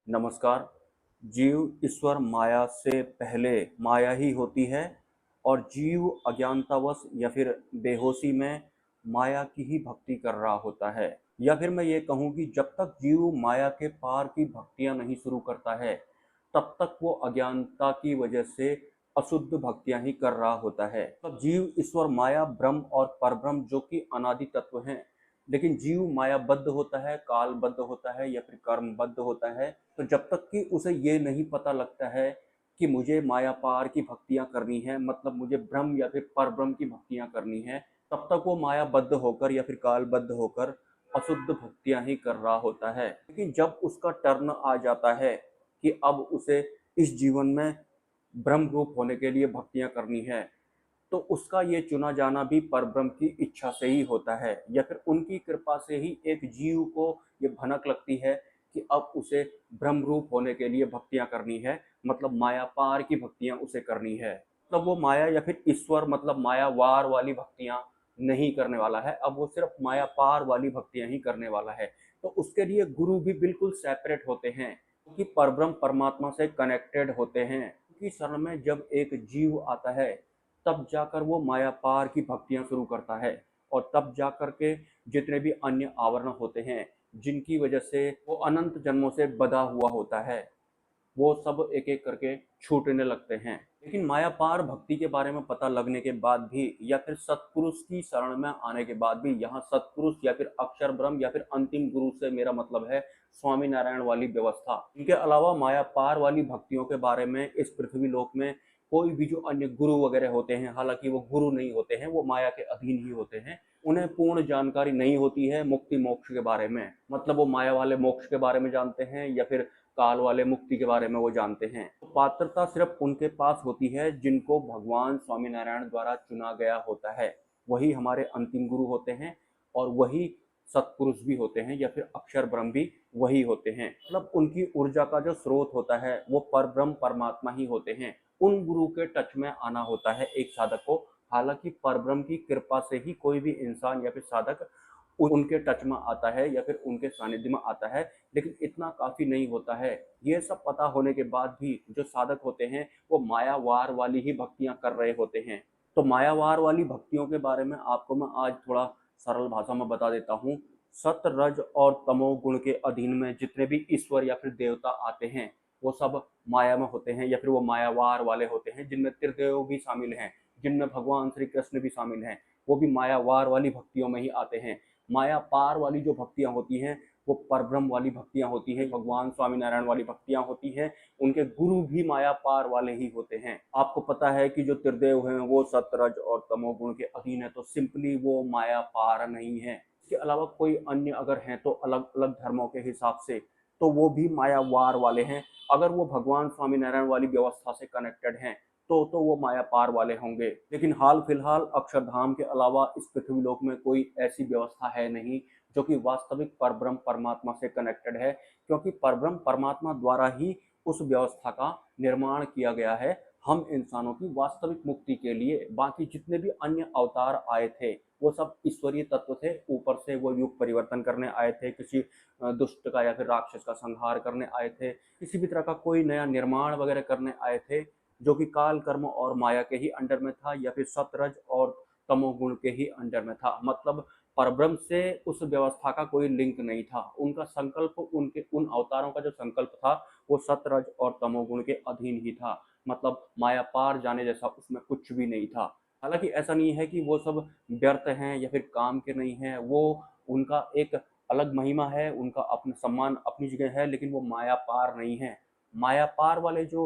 नमस्कार। जीव ईश्वर माया से पहले माया ही होती है और जीव अज्ञानतावश या फिर बेहोशी में माया की ही भक्ति कर रहा होता है। या फिर मैं ये कहूँ कि जब तक जीव माया के पार की भक्तियाँ नहीं शुरू करता है, तब तक वो अज्ञानता की वजह से अशुद्ध भक्तियाँ ही कर रहा होता है। तब जीव ईश्वर माया ब्रह्म और परब्रह्म जो कि अनादि तत्व हैं, लेकिन जीव मायाबद्ध होता है, कालबद्ध होता है या फिर कर्मबद्ध होता है। तो जब तक कि उसे ये नहीं पता लगता है कि मुझे माया पार की भक्तियां करनी है, मतलब मुझे ब्रह्म या फिर परब्रह्म की भक्तियां करनी है, तब तक वो मायाबद्ध होकर या फिर कालबद्ध होकर अशुद्ध भक्तियां ही कर रहा होता है। लेकिन जब उसका टर्न आ जाता है कि अब उसे इस जीवन में ब्रह्म रूप होने के लिए भक्तियां करनी है, तो उसका ये चुना जाना भी परब्रह्म की इच्छा से ही होता है या फिर उनकी कृपा से ही एक जीव को ये भनक लगती है कि अब उसे ब्रह्म रूप होने के लिए भक्तियां करनी है, मतलब माया पार की भक्तियां उसे करनी है। तब वो माया या फिर ईश्वर मतलब माया वार वाली भक्तियां नहीं करने वाला है, अब वो सिर्फ माया पार वाली भक्तियां ही करने वाला है। तो उसके लिए गुरु भी बिल्कुल सेपरेट होते हैं, क्योंकि परब्रह्म परमात्मा से कनेक्टेड होते हैं। क्योंकि शरण में जब एक जीव आता है, तब जाकर वो माया पार की भक्तियां शुरू करता है और तब जाकर के जितने भी अन्य आवरण होते हैं, जिनकी वजह से वो अनंत जन्मों से बंधा हुआ होता है, वो सब एक एक करके छूटने लगते हैं। लेकिन माया पार भक्ति के बारे में पता लगने के बाद भी या फिर सत्पुरुष की शरण में आने के बाद भी, यहाँ सत्पुरुष या फिर अक्षर ब्रह्म या फिर अंतिम गुरु से मेरा मतलब है स्वामी नारायण वाली व्यवस्था, इनके अलावा माया पार वाली भक्तियों के बारे में इस पृथ्वी लोक में कोई भी जो अन्य गुरु वगैरह होते हैं, हालांकि वो गुरु नहीं होते हैं, वो माया के अधीन ही होते हैं, उन्हें पूर्ण जानकारी नहीं होती है मुक्ति मोक्ष के बारे में। मतलब वो माया वाले मोक्ष के बारे में जानते हैं या फिर काल वाले मुक्ति के बारे में वो जानते हैं। तो पात्रता सिर्फ उनके पास होती है जिनको भगवान स्वामीनारायण द्वारा चुना गया होता है, वही हमारे अंतिम गुरु होते हैं और वही सत्पुरुष भी होते हैं या फिर अक्षर ब्रह्म भी वही होते हैं। मतलब उनकी ऊर्जा का जो स्रोत होता है वो परब्रह्म परमात्मा ही होते हैं। उन गुरु के टच में आना होता है एक साधक को। हालांकि परब्रह्म की कृपा से ही कोई भी इंसान या फिर साधक उनके टच में आता है या फिर उनके सानिध्य में आता है, लेकिन इतना काफी नहीं होता है। ये सब पता होने के बाद भी जो साधक होते हैं वो मायावार वाली ही भक्तियां कर रहे होते हैं। तो मायावार वाली भक्तियों के बारे में आपको मैं आज थोड़ा सरल भाषा में बता देता हूँ। सत रज और तमोगुण के अधीन में जितने भी ईश्वर या फिर देवता आते हैं, वो सब माया में होते हैं या फिर वो मायावार वाले होते हैं, जिनमें त्रिदेव भी शामिल हैं, जिनमें भगवान श्री कृष्ण भी शामिल हैं। वो भी मायावार वाली भक्तियों में ही आते हैं। माया पार वाली जो भक्तियां होती हैं वो परब्रह्म वाली भक्तियां होती हैं, भगवान स्वामीनारायण वाली भक्तियां होती हैं। उनके गुरु भी माया पार वाले ही होते हैं। आपको पता है कि जो त्रिदेव हैं वो सतरज और तमोगुण के अधीन है, तो सिंपली वो माया पार नहीं है। इसके अलावा कोई अन्य अगर हैं तो अलग अलग धर्मों के हिसाब से, तो वो भी मायावार वाले हैं। अगर वो भगवान स्वामीनारायण वाली व्यवस्था से कनेक्टेड हैं, तो वो माया पार वाले होंगे। लेकिन हाल फिलहाल अक्षरधाम के अलावा इस पृथ्वी लोक में कोई ऐसी व्यवस्था है नहीं जो कि वास्तविक परब्रह्म परमात्मा से कनेक्टेड है, क्योंकि परब्रह्म परमात्मा द्वारा ही उस व्यवस्था का निर्माण किया गया है हम इंसानों की वास्तविक मुक्ति के लिए। बाकी जितने भी अन्य अवतार आए थे वो सब ईश्वरीय तत्व थे, ऊपर से वो युग परिवर्तन करने आए थे, किसी दुष्ट का या फिर राक्षस का संहार करने आए थे, किसी भी तरह का कोई नया निर्माण वगैरह करने आए थे, जो कि काल कर्म और माया के ही अंडर में था या फिर सतरज और तमोगुण के ही अंडर में था। मतलब परब्रह्म से उस व्यवस्था का कोई लिंक नहीं था। उनका संकल्प, उनके उन अवतारों का जो संकल्प था वो सतरज और तमोगुण के अधीन ही था। मतलब माया पार जाने जैसा उसमें कुछ भी नहीं था। हालांकि ऐसा नहीं है कि वो सब व्यर्थ हैं या फिर काम के नहीं हैं, वो उनका एक अलग महिमा है, उनका अपना सम्मान अपनी जगह है, लेकिन वो माया पार नहीं है। माया पार वाले जो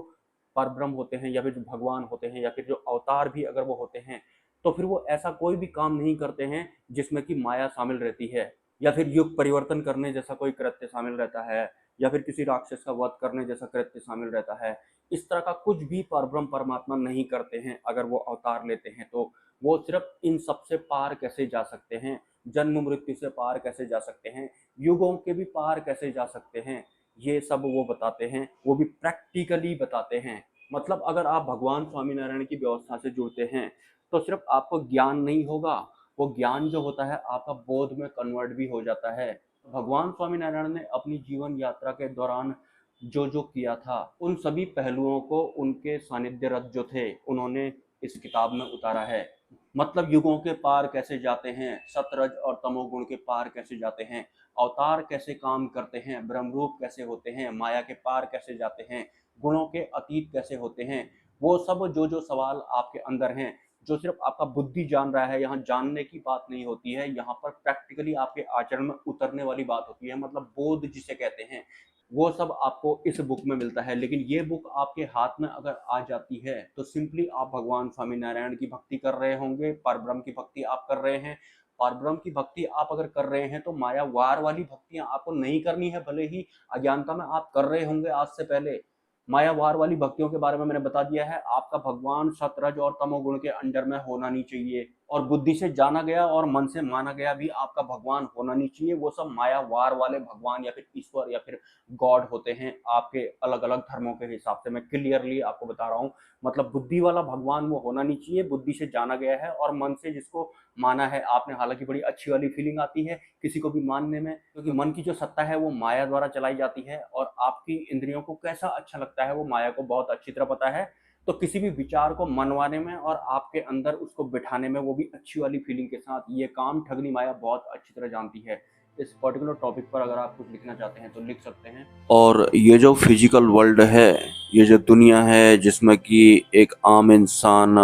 परब्रह्म होते हैं या फिर जो भगवान होते हैं या फिर जो अवतार भी अगर वो होते हैं, तो फिर वो ऐसा कोई भी काम नहीं करते हैं जिसमें कि माया शामिल रहती है या फिर युग परिवर्तन करने जैसा कोई कृत्य शामिल रहता है या फिर किसी राक्षस का वध करने जैसा कृत्य शामिल रहता है। इस तरह का कुछ भी परब्रह्म परमात्मा नहीं करते हैं। अगर वो अवतार लेते हैं तो वो सिर्फ इन सबसे पार कैसे जा सकते हैं, जन्म मृत्यु से पार कैसे जा सकते हैं, युगों के भी पार कैसे जा सकते हैं, ये सब वो बताते हैं, वो भी प्रैक्टिकली बताते हैं। मतलब अगर आप भगवान स्वामीनारायण की व्यवस्था से जुड़ते हैं तो सिर्फ आपको ज्ञान नहीं होगा, वो ज्ञान जो होता है आपका बोध में कन्वर्ट भी हो जाता है। भगवान स्वामीनारायण ने अपनी जीवन यात्रा के दौरान जो किया था, उन सभी पहलुओं को उनके सानिध्यरत जो थे उन्होंने इस किताब में उतारा है। मतलब युगों के पार कैसे जाते हैं, सतरज और तमोगुण के पार कैसे जाते हैं, अवतार कैसे काम करते हैं, ब्रह्मरूप कैसे होते हैं, माया के पार कैसे जाते हैं, गुणों के अतीत कैसे होते हैं, वो सब जो सवाल आपके अंदर हैं, जो सिर्फ आपका बुद्धि जान रहा है, यहाँ जानने की बात नहीं होती है, यहाँ पर प्रैक्टिकली आपके आचरण में उतरने वाली बात होती है, मतलब बोध जिसे कहते हैं, वो सब आपको इस बुक में मिलता है। लेकिन ये बुक आपके हाथ में अगर आ जाती है तो सिंपली आप भगवान स्वामी नारायण की भक्ति कर रहे होंगे, परब्रह्म की भक्ति आप कर रहे हैं। परब्रह्म की भक्ति आप अगर कर रहे हैं तो माया वार वाली भक्तियां आपको नहीं करनी है, भले ही अज्ञानता में आप कर रहे होंगे आज से पहले। माया वार वाली भक्तियों के बारे में मैंने बता दिया है। आपका भगवान सतरज और तमोगुण के अंडर में होना नहीं चाहिए, और बुद्धि से जाना गया और मन से माना गया भी आपका भगवान होना नहीं चाहिए। वो सब माया वार वाले भगवान या फिर ईश्वर या फिर गॉड होते हैं आपके अलग अलग धर्मों के हिसाब से। मैं क्लियरली आपको बता रहा हूँ, मतलब बुद्धि वाला भगवान वो होना नहीं चाहिए। बुद्धि से जाना गया है और मन से जिसको माना है आपने, हालांकि बड़ी अच्छी वाली फीलिंग आती है किसी को भी मानने में, क्योंकि मन की जो सत्ता है वो माया द्वारा चलाई जाती है, और आपकी इंद्रियों को कैसा अच्छा लगता है वो माया को बहुत अच्छी तरह पता है। तो किसी भी विचार को मनवाने में और आपके अंदर उसको बिठाने में, वो भी अच्छी वाली फीलिंग के साथ, ये काम ठगनी माया बहुत अच्छी तरह जानती है। इस पर्टिकुलर टॉपिक पर अगर आप कुछ लिखना चाहते हैं तो लिख सकते हैं। और ये जो फिजिकल वर्ल्ड है, ये जो दुनिया है जिसमें कि एक आम इंसान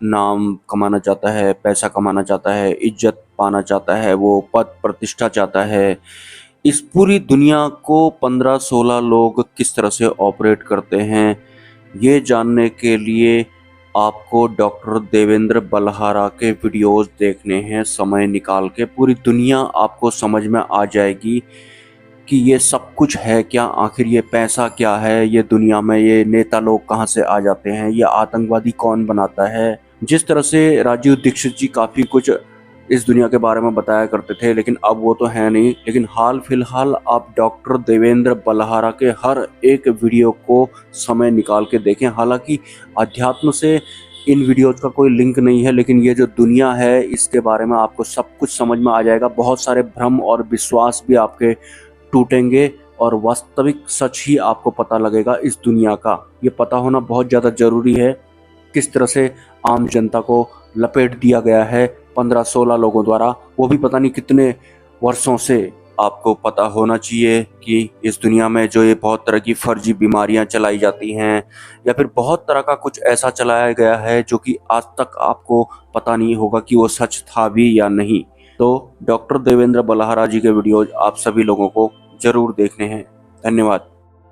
नाम कमाना चाहता है, पैसा कमाना चाहता है, इज्जत पाना चाहता है, वो पद प्रतिष्ठा चाहता है, इस पूरी दुनिया को 15-16 लोग किस तरह से ऑपरेट करते हैं, ये जानने के लिए आपको डॉक्टर देवेंद्र बलहारा के वीडियोस देखने हैं समय निकाल के। पूरी दुनिया आपको समझ में आ जाएगी कि ये सब कुछ है क्या, आखिर ये पैसा क्या है, ये दुनिया में ये नेता लोग कहाँ से आ जाते हैं, ये आतंकवादी कौन बनाता है। जिस तरह से राजीव दीक्षित जी काफ़ी कुछ इस दुनिया के बारे में बताया करते थे, लेकिन अब वो तो है नहीं। लेकिन हाल फिलहाल आप डॉक्टर देवेंद्र बलहारा के हर एक वीडियो को समय निकाल के देखें। हालांकि अध्यात्म से इन वीडियोज का कोई लिंक नहीं है, लेकिन ये जो दुनिया है इसके बारे में आपको सब कुछ समझ में आ जाएगा। बहुत सारे भ्रम और विश्वास भी आपके टूटेंगे और वास्तविक सच ही आपको पता लगेगा इस दुनिया का। ये पता होना बहुत ज़्यादा ज़रूरी है, किस तरह से आम जनता को लपेट दिया गया है 15-16 लोगों द्वारा, वो भी पता नहीं कितने वर्षों से। आपको पता होना चाहिए कि इस दुनिया में जो ये बहुत तरह की फर्जी बीमारियां चलाई जाती हैं, या फिर बहुत तरह का कुछ ऐसा चलाया गया है जो कि आज तक आपको पता नहीं होगा कि वो सच था भी या नहीं। तो डॉक्टर देवेंद्र बलहारा जी के वीडियोज आप सभी लोगों को जरूर देखने हैं। धन्यवाद।